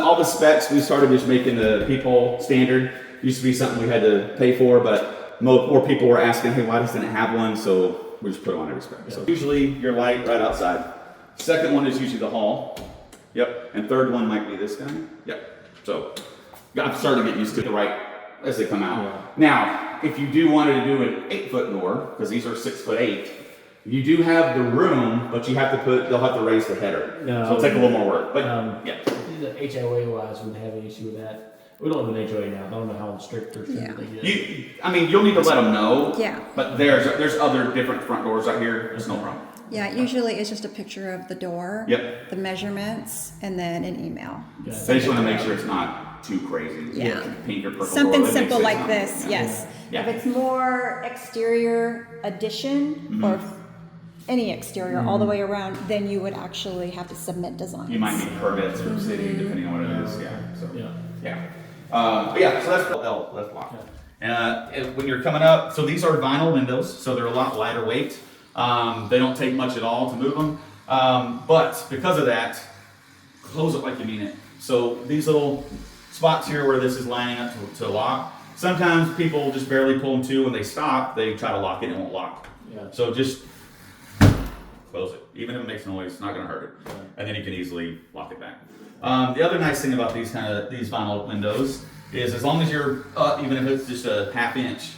all the specs, we started just making the peephole standard. Used to be something we had to pay for, but more people were asking, hey, why doesn't it have one? So we just put it on every spec. Yeah. So usually your light right outside. Second one is usually the hall. Yep. And third one might be this guy. Yep. So I'm starting to get used to the right as they come out. Yeah. Now, if you do wanted to do an 8-foot door, because these are 6'8", you do have the room, but you have to they'll have to raise the header. No, so it'll take a little more work. But yeah. The HOA wise wouldn't have any issue with that. We don't have an HOA now. I don't know how strict or strict they get. I mean, you'll need to let them know. Yeah. But there's other different front doors out here. There's no problem. Yeah, usually it's just a picture of the door, yep, the measurements, and then an email. Yeah. They just want to make sure it's not too crazy. Yeah. Pink or purple something door, simple like this, yes. Yeah. If it's more exterior addition or any exterior all the way around, then you would actually have to submit designs. You might need permits from the city, depending on what it is. Yeah. So yeah. But yeah, so that's L, that's block. And when you're coming up, so these are vinyl windows, so they're a lot lighter weight. They don't take much at all to move them. But because of that, close it like you mean it. So these little spots here where this is lining up to lock, sometimes people just barely pull them to. When they stop, they try to lock it and it won't lock. Yeah. So just close it. Even if it makes noise, it's not going to hurt it. Yeah. And then you can easily lock it back. The other nice thing about these vinyl windows is as long as you're up, even if it's just a half inch,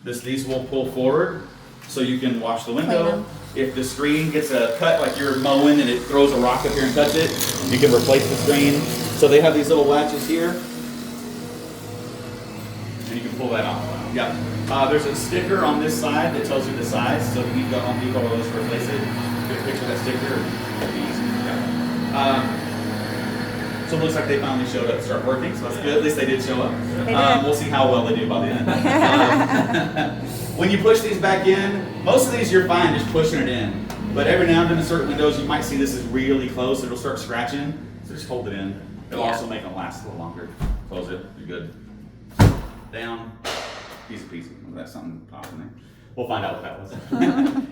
these will pull forward so you can wash the window. If the screen gets a cut, like you're mowing and it throws a rock up here and cuts it, you can replace the screen. So they have these little latches here, and you can pull that off. Yeah. There's a sticker on this side that tells you the size, so if you need to go Home Depot or Lowe's to replace it, get a picture of that sticker. It'll be easy. Yeah. So it looks like they finally showed up to start working, so that's good. At least they did show up. We'll see how well they do by the end. When you push these back in, most of these you're fine just pushing it in. But every now and then in certain windows, you might see this is really close, it'll start scratching. So just hold it in. It'll also make them last a little longer. Close it, you're good. Down, easy peasy. That's something popped in there. We'll find out what that was.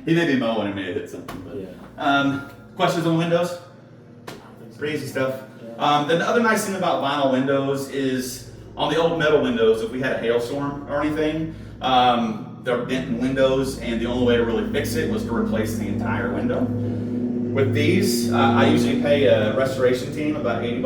He may be mowing and may have hit something. But, questions on windows? Pretty easy stuff. Then the other nice thing about vinyl windows is on the old metal windows, if we had a hailstorm or anything, they're denting windows, and the only way to really fix it was to replace the entire window. With these, I usually pay a restoration team about $80.